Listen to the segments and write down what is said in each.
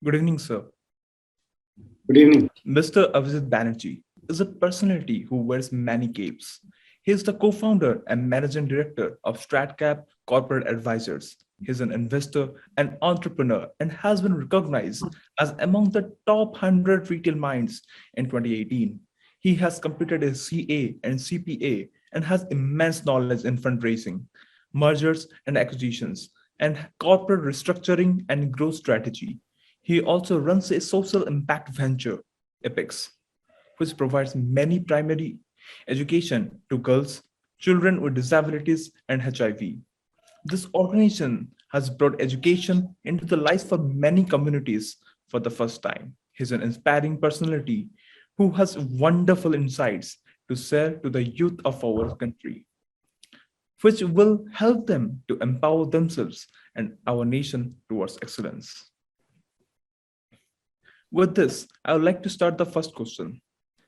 Good evening, sir. Good evening. Mr. Abhijit Banerjee is a personality who wears many capes. He is the co-founder and managing director of StratCap Corporate Advisors. He's an investor and entrepreneur and has been recognized as among the top 100 retail minds in 2018. He has completed his CA and CPA and has immense knowledge in fundraising, mergers and acquisitions, and corporate restructuring and growth strategy. He also runs a social impact venture, EPICS, which provides many primary education to girls, children with disabilities, and HIV. This organization has brought education into the lives for many communities for the first time. He's an inspiring personality who has wonderful insights to share to the youth of our country, which will help them to empower themselves and our nation towards excellence. With this, I would like to start the first question.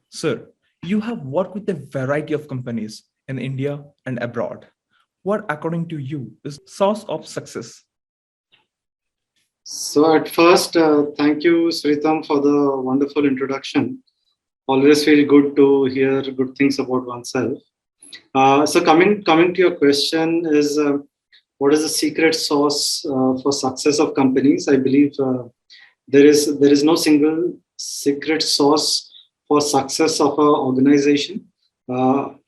Sir, you have worked with a variety of companies in India and abroad. What, according to you, is source of success? So at first, thank you, Sritam, for the wonderful introduction. Always feel good to hear good things about oneself. So coming to your question is, what is the secret sauce for success of companies? I believe there is no single secret sauce for success of an organization.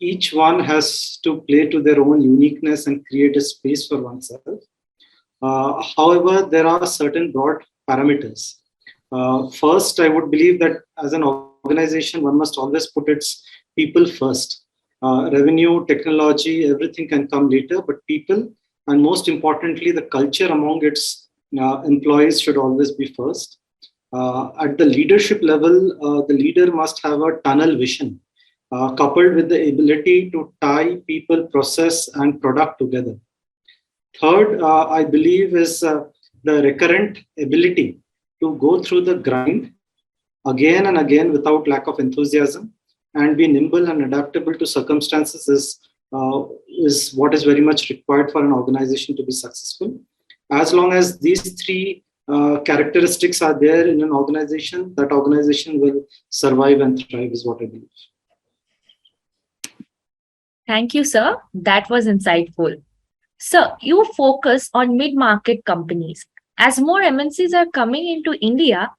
Each one has to play to their own uniqueness and create a space for oneself. However, there are certain broad parameters. First, I would believe that as an organization, one must always put its people first. Revenue, technology, everything can come later, but people, and most importantly, the culture among its employees should always be first. At the leadership level, the leader must have a tunnel vision, coupled with the ability to tie people, process, and product together. Third, I believe is the recurrent ability to go through the grind again and again without lack of enthusiasm and be nimble and adaptable to circumstances is what is very much required for an organization to be successful. As long as these three characteristics are there in an organization, that organization will survive and thrive is what I believe. Thank you, sir. That was insightful. Sir, you focus on mid-market companies. As more MNCs are coming into India,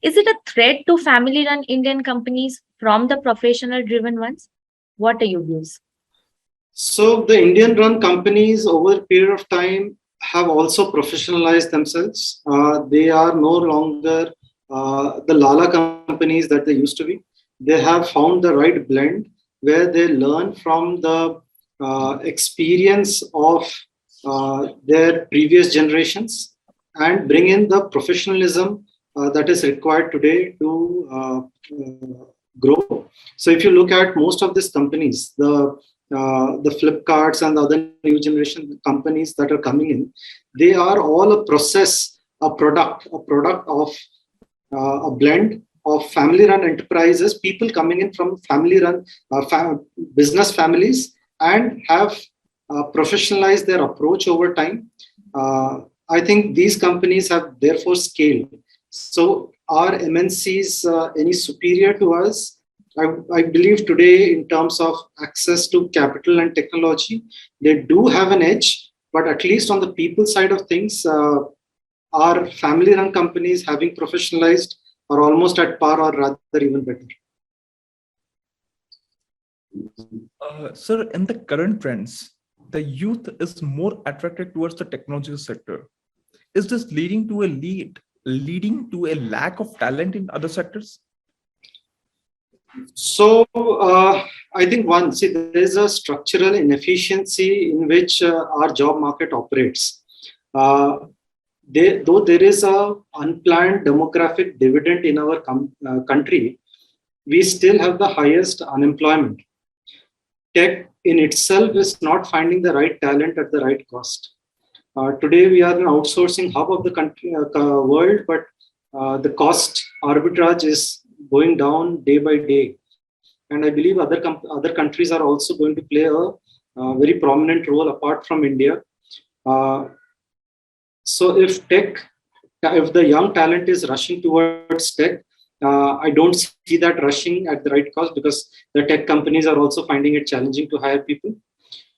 is it a threat to family-run Indian companies from the professional-driven ones? What are your views? So the Indian-run companies over a period of time have also professionalized themselves. They are no longer the Lala companies that they used to be. They have found the right blend where they learn from the experience of their previous generations and bring in the professionalism that is required today to grow. So if you look at most of these companies, the Flipkarts and the other new generation companies that are coming in, they are all a process, a product of a blend of family-run enterprises, people coming in from family-run business families and have professionalized their approach over time. I think these companies have therefore scaled. So are MNCs any superior to us? I believe today in terms of access to capital and technology, they do have an edge, but at least on the people side of things, our family-run companies having professionalized are almost at par or rather even better. Sir, in the current trends, the youth is more attracted towards the technology sector. Is this leading to a lack of talent in other sectors? So I think there is a structural inefficiency in which our job market operates. Though there is a unplanned demographic dividend in our country, we still have the highest unemployment. Tech in itself is not finding the right talent at the right cost. Today we are an outsourcing hub of the country, world, but the cost arbitrage is going down day by day. And I believe other countries are also going to play a very prominent role apart from India. So if tech if the young talent is rushing towards tech, I don't see that rushing at the right cost, because the tech companies are also finding it challenging to hire people.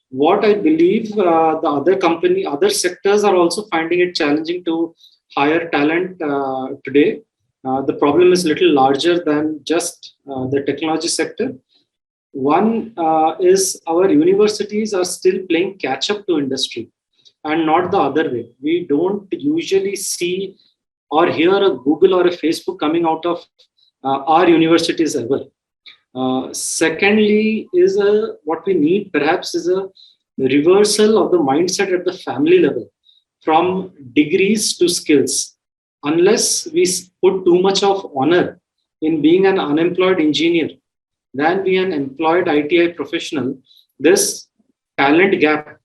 What I believe, the other sectors are also finding it challenging to hire talent today. The problem is little larger than just the technology sector. One is our universities are still playing catch up to industry, and not the other way. We don't usually see or hear a Google or a Facebook coming out of our universities ever. Secondly, what we need perhaps is a reversal of the mindset at the family level, from degrees to skills. Unless we put too much of honor in being an unemployed engineer than be an employed ITI professional, this talent gap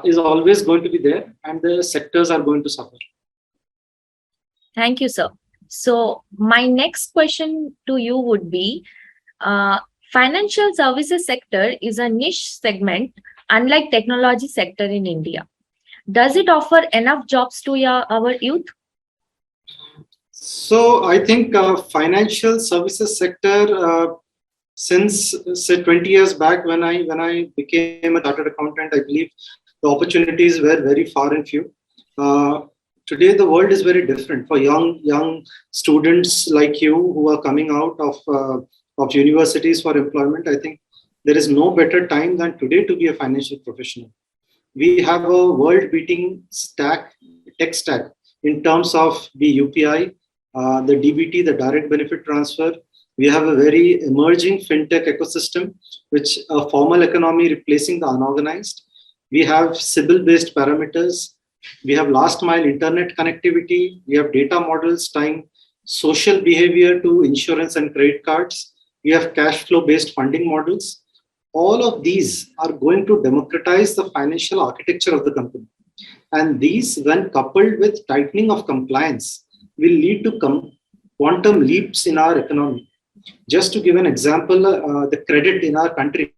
is always going to be there, and the sectors are going to suffer. Thank you, sir. So my next question to you would be, financial services sector is a niche segment, unlike technology sector in India. Does it offer enough jobs to our youth? So I think financial services sector, since say 20 years back, when I became a chartered accountant, I believe the opportunities were very far and few. Today the world is very different for young students like you who are coming out of universities for employment. I think there is no better time than today to be a financial professional. We have a world-beating tech stack in terms of the UPI, the DBT, the direct benefit transfer. We have a very emerging fintech ecosystem, which a formal economy replacing the unorganized. We have Sybil-based parameters. We have last mile internet connectivity. We have data models tying social behavior to insurance and credit cards. We have cash flow based funding models. All of these are going to democratize the financial architecture of the company. And these, when coupled with tightening of compliance, will lead to quantum leaps in our economy. Just to give an example, the credit in our country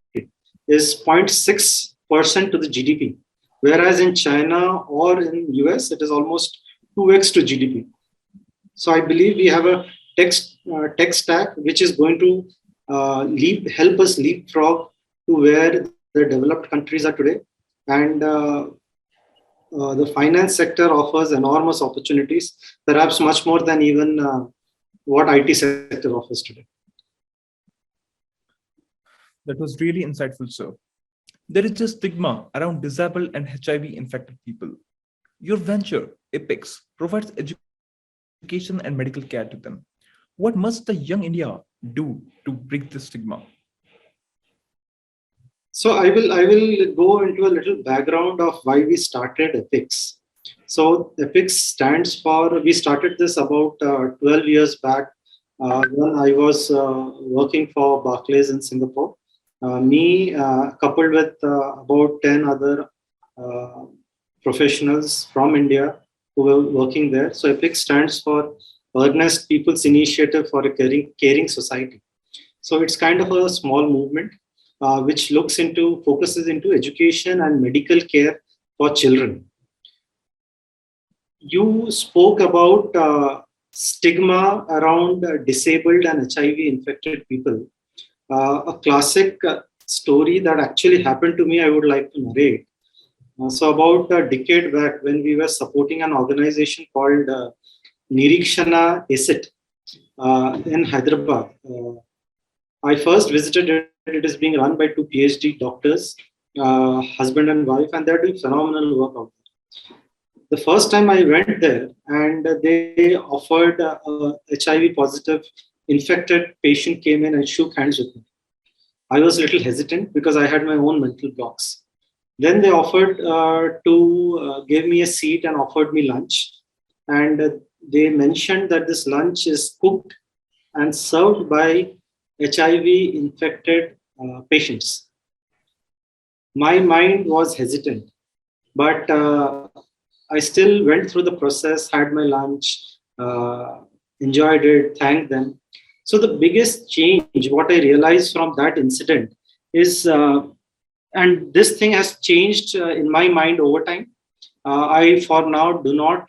is 0.6% to the GDP, whereas in China or in US, it is almost 2x to GDP. So I believe we have a tech stack which is going to help us leapfrog to where the developed countries are today. And the finance sector offers enormous opportunities, perhaps much more than even what IT sector offers today. That was really insightful, sir. There is a stigma around disabled and HIV infected people. Your venture, Apex, provides education and medical care to them. What must the young India do to break this stigma? So I will go into a little background of why we started Apex. So Apex stands for, we started this about 12 years back when I was working for Barclays in Singapore. Coupled with about 10 other professionals from India who were working there. So Apex stands for Earnest People's Initiative for a Caring Society. So it's kind of a small movement which focuses into education and medical care for children. You spoke about stigma around disabled and HIV infected people. A classic story that actually happened to me, I would like to narrate. So about a decade back, when we were supporting an organization called Nirikshana ACIT in Hyderabad, I first visited it. It is being run by two PhD doctors, husband and wife, and they're doing phenomenal work out there. The first time I went there, and they offered a HIV positive infected patient came in and shook hands with me. I was a little hesitant because I had my own mental blocks. Then they offered to give me a seat and offered me lunch. And they mentioned that this lunch is cooked and served by HIV infected patients. My mind was hesitant, but I still went through the process, had my lunch, enjoyed it, thanked them. So the biggest change, what I realized from that incident is, and this thing has changed in my mind over time. I, for now, do not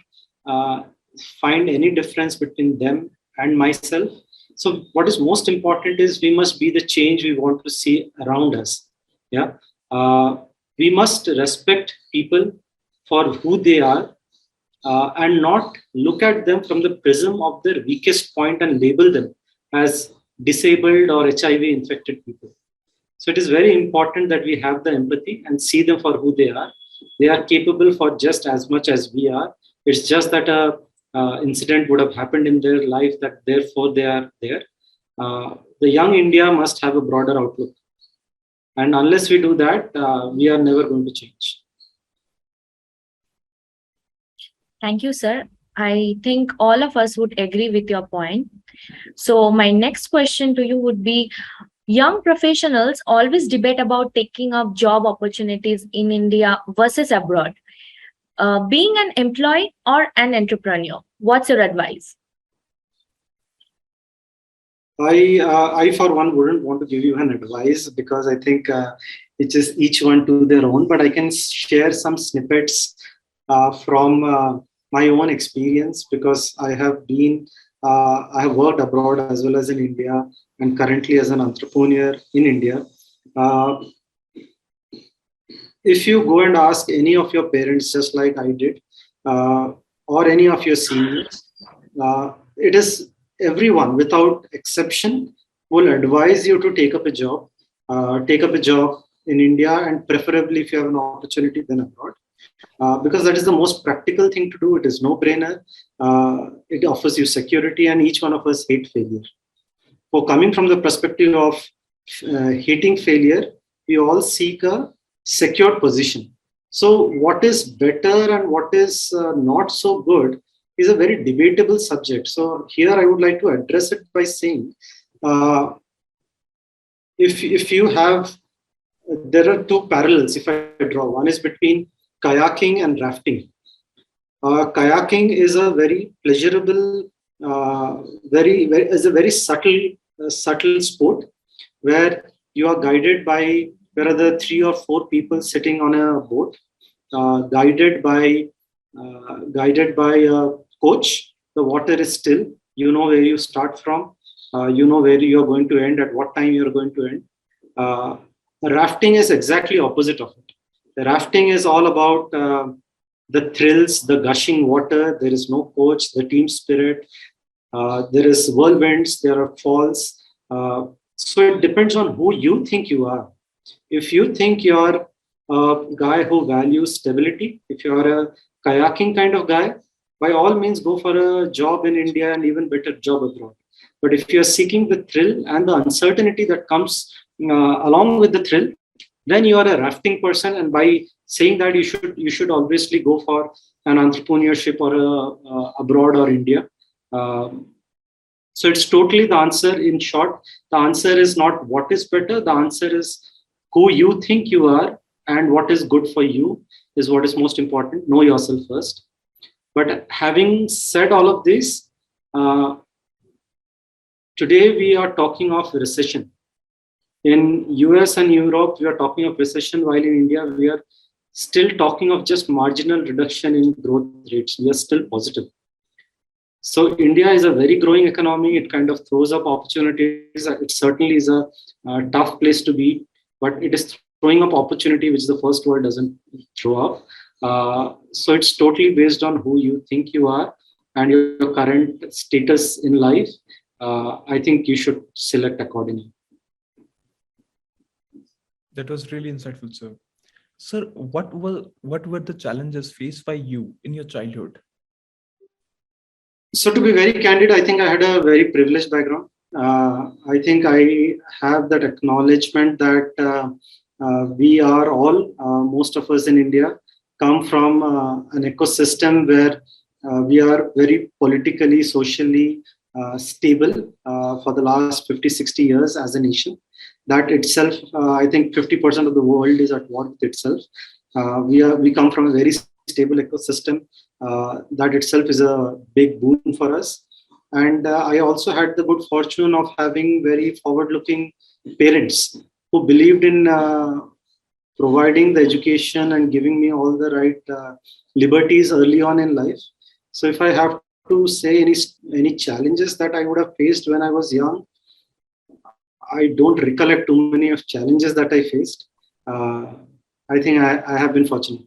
find any difference between them and myself. So what is most important is we must be the change we want to see around us. Yeah, we must respect people for who they are, and not look at them from the prism of their weakest point and label them as disabled or HIV infected people. So it is very important that we have the empathy and see them for who they are. They are capable for just as much as we are. It's just that a incident would have happened in their life that therefore they are there. The young India must have a broader outlook. And unless we do that, we are never going to change. Thank you, sir. I think all of us would agree with your point. So my next question to you would be, young professionals always debate about taking up job opportunities in India versus abroad. Being an employee or an entrepreneur, what's your advice? I for one wouldn't want to give you an advice, because I think it is each one to their own. But I can share some snippets from my own experience, because I have worked abroad as well as in India, and currently as an entrepreneur in India. If you go and ask any of your parents, just like I did, or any of your seniors, it is everyone without exception will advise you to take up a job in India, and preferably if you have an opportunity, then abroad. Because that is the most practical thing to do. It is no brainer. It offers you security, and each one of us hate failure. For coming from the perspective of hating failure, we all seek a secure position. So what is better and what is not so good is a very debatable subject. So here I would like to address it by saying, if you have, there are two parallels if I draw. One is between kayaking and rafting. Kayaking is a very pleasurable, is a very subtle sport, where you are guided by, there are the 3 or 4 people sitting on a boat, guided by a coach. The water is still. You know where you start from. You know where you are going to end, at what time you are going to end. Rafting is exactly opposite of it. The rafting is all about the thrills, the gushing water. There is no coach, the team spirit. There is whirlwinds, there are falls. So it depends on who you think you are. If you think you're a guy who values stability, if you're a kayaking kind of guy, by all means go for a job in India and even better job abroad. But if you're seeking the thrill and the uncertainty that comes along with the thrill, then you are a rafting person. And by saying that, you should obviously go for an entrepreneurship or abroad or India. So it's totally the answer. In short, the answer is not what is better. The answer is who you think you are and what is good for you is what is most important. Know yourself first. But having said all of this, today we are talking of recession. In US and Europe, we are talking of recession, while in India, we are still talking of just marginal reduction in growth rates. We are still positive. So India is a very growing economy. It kind of throws up opportunities. It certainly is a tough place to be, but it is throwing up opportunity, which the first world doesn't throw up. So it's totally based on who you think you are and your current status in life. I think you should select accordingly. That was really insightful, sir. Sir, what were the challenges faced by you in your childhood? So to be very candid, I think I had a very privileged background. I think I have that acknowledgement that we are all, most of us in India, come from an ecosystem where we are very politically, socially stable for the last 50, 60 years as a nation. That itself, I think 50% of the world is at war with itself. We come from a very stable ecosystem. That itself is a big boon for us. And I also had the good fortune of having very forward-looking parents who believed in providing the education and giving me all the right liberties early on in life. So if I have to say any challenges that I would have faced when I was young, I don't recollect too many of challenges that I faced. I think I have been fortunate.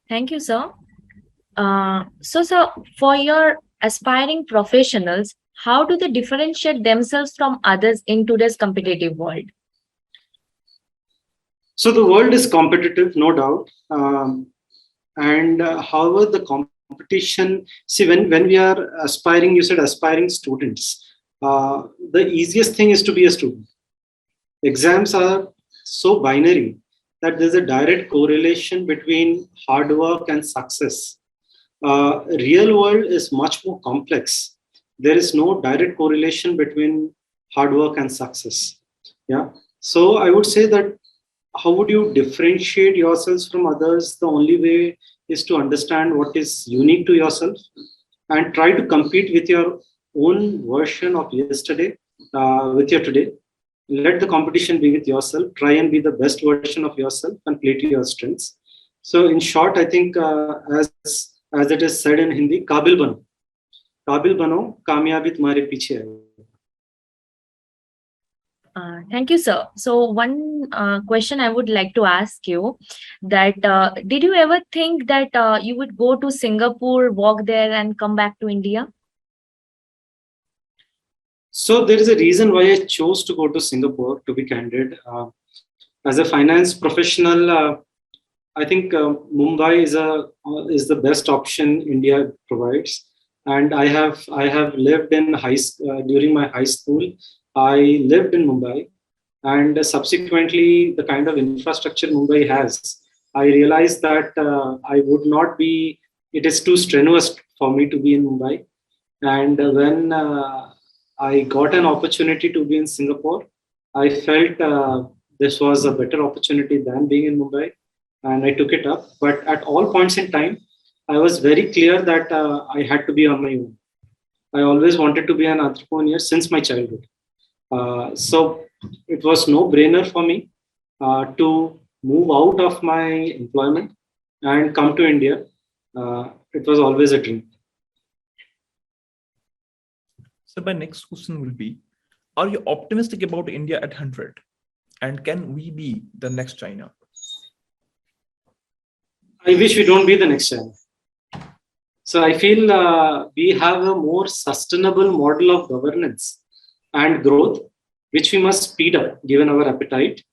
Thank you, sir. So, for your aspiring professionals, how do they differentiate themselves from others in today's competitive world? So the world is competitive, no doubt. And however, the competition, see, when we are aspiring, you said aspiring students, the easiest thing is to be a student. Exams are so binary that there's a direct correlation between hard work and success. Real world is much more complex. There is no direct correlation between hard work and success. Yeah. So I would say that how would you differentiate yourselves from others? The only way is to understand what is unique to yourself and try to compete with your own version of yesterday, with your today. Let the competition be with yourself. Try and be the best version of yourself and play to your strengths. So, in short, I think as it is said in Hindi, काबिल बनो, कामयाबी तुम्हारे पीछे है. Thank you, sir. So one question I would like to ask you that did you ever think that you would go to Singapore, work there and come back to India? So there is a reason why I chose to go to Singapore, to be candid. As a finance professional, I think Mumbai is the best option India provides. And I have lived in during my high school. I lived in Mumbai, and subsequently, the kind of infrastructure Mumbai has, I realized that I would not be. It is too strenuous for me to be in Mumbai. And when I got an opportunity to be in Singapore, I felt this was a better opportunity than being in Mumbai, and I took it up. But at all points in time, I was very clear that I had to be on my own. I always wanted to be an entrepreneur since my childhood. So it was no brainer for me to move out of my employment and come to India. It was always a dream. So my next question will be, are you optimistic about India at 100? And can we be the next China? I wish we don't be the next China. So I feel we have a more sustainable model of governance and growth, which we must speed up given our appetite.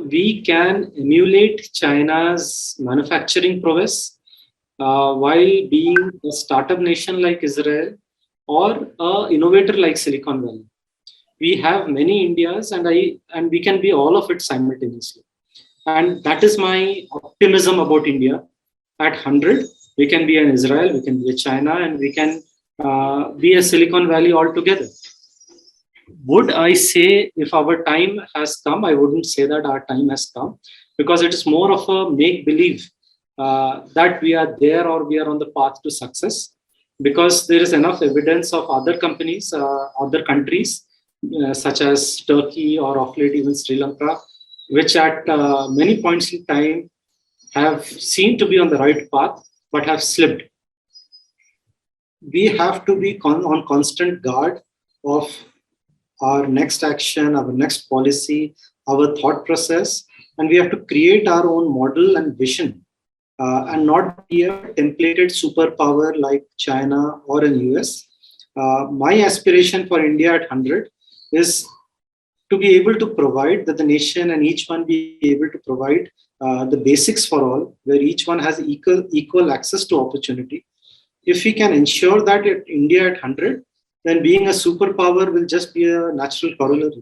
We can emulate China's manufacturing prowess while being a startup nation like Israel or an innovator like Silicon Valley. We have many Indias, and we can be all of it simultaneously. And that is my optimism about India. At 100, we can be an Israel, we can be a China, and we can be a Silicon Valley altogether. Would I say if our time has come? I wouldn't say that our time has come, because it is more of a make-believe that we are there or we are on the path to success, because there is enough evidence of other companies, other countries, such as Turkey or of late even Sri Lanka, which at many points in time have seemed to be on the right path but have slipped. We have to be on constant guard of our next action, our next policy, our thought process, and we have to create our own model and vision, and not be a templated superpower like China or in US. My aspiration for India at 100 is to be able to provide, that the nation and each one be able to provide the basics for all, where each one has equal access to opportunity. If we can ensure that at India at 100, then being a superpower will just be a natural corollary.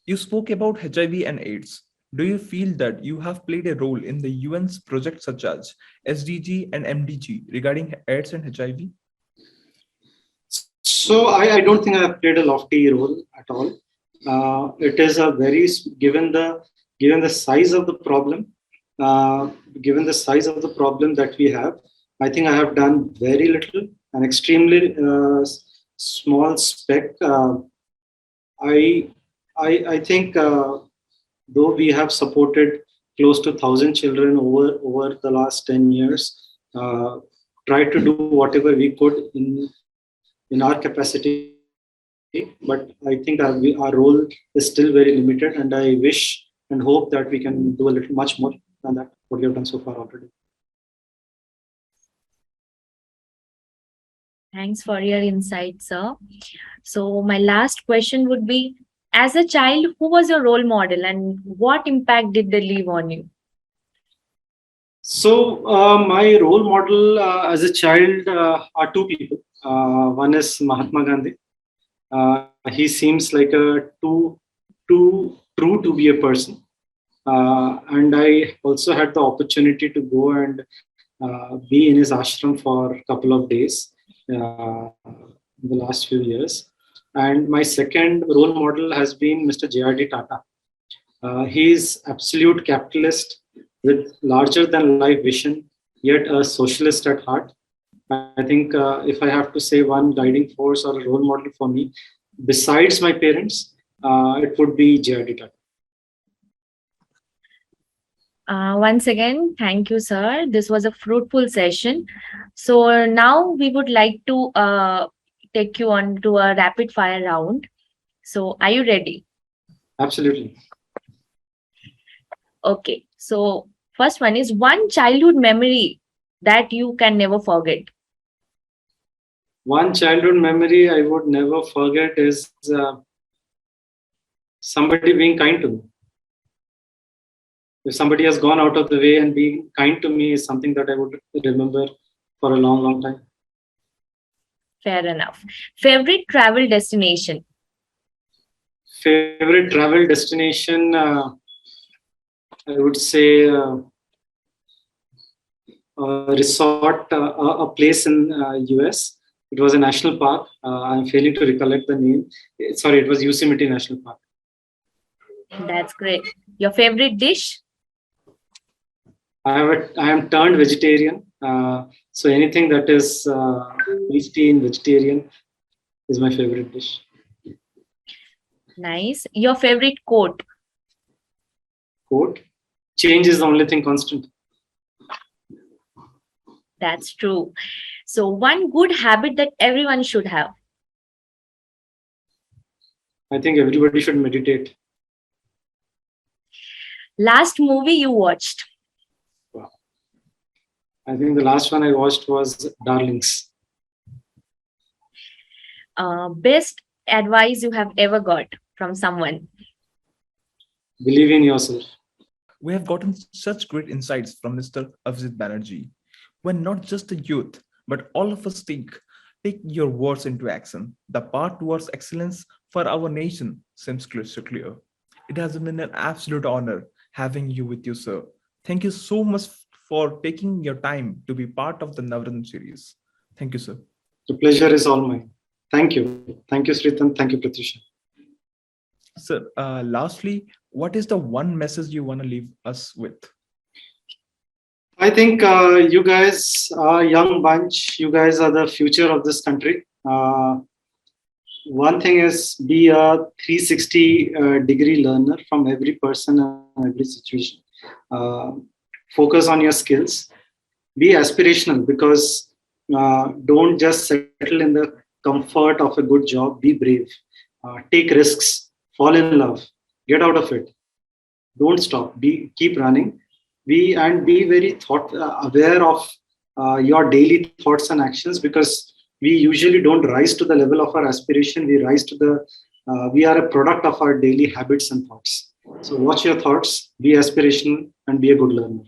You spoke about HIV and AIDS. Do you feel that you have played a role in the UN's projects such as SDG and MDG regarding AIDS and HIV? So I don't think I have played a lofty role at all. It is a very, given the size of the problem, given the size of the problem that we have, I think I have done very little, an extremely small speck I think though we have supported close to 1,000 children over the last 10 years, tried to do whatever we could in our capacity. But I think our role is still very limited, and I wish and hope that we can do a little much more than that what we have done so far already. Thanks for your insight, sir. So my last question would be, as a child, who was your role model and what impact did they leave on you? So my role model as a child are two people. One is Mahatma Gandhi. He seems like a too true to be a person. And I also had the opportunity to go and be in his ashram for a couple of days in the last few years. And my second role model has been Mr. J.R.D. Tata. He is absolute capitalist with larger than life vision, yet a socialist at heart. I think if I have to say one guiding force or a role model for me, besides my parents, it would be J.R.D. Tata. Once again, thank you, sir. This was a fruitful session. So now we would like to take you on to a rapid fire round. So are you ready? Absolutely. Okay. So first one is one childhood memory that you can never forget. One childhood memory I would never forget is somebody being kind to me. If somebody has gone out of the way and being kind to me is something that I would remember for a long, long time. Fair enough. Favorite travel destination? Favorite travel destination, I would say a resort, a place in US. It was a national park. I'm failing to recollect the name. Sorry, it was Yosemite National Park. That's great. Your favorite dish? I am turned vegetarian. So anything that is tasty and vegetarian is my favorite dish. Nice. Your favorite quote? Quote, change is the only thing constant. That's true. So one good habit that everyone should have? I think everybody should meditate. Last movie you watched? Wow. I think the last one I watched was Darlings. Best advice you have ever got from someone? Believe in yourself. We have gotten such great insights from Mr. Abhijit Banerjee. When not just the youth, but all of us take your words into action. The path towards excellence for our nation seems crystal clear. It has been an absolute honor having you with you, sir. Thank you so much for taking your time to be part of the Navratna series. Thank you, sir. The pleasure is all mine. Thank you. Thank you, Sritam. Thank you, Pratyusha. Sir, lastly, what is the one message you want to leave us with? I think you guys are a young bunch. You guys are the future of this country. One thing is be a 360-degree learner from every person and every situation. Focus on your skills. Be aspirational because don't just settle in the comfort of a good job. Be brave. Take risks. Fall in love. Get out of it. Don't stop. Keep running. Be very aware of your daily thoughts and actions, because we usually don't rise to the level of our aspiration. We are a product of our daily habits and thoughts. So watch your thoughts, be aspirational, and be a good learner.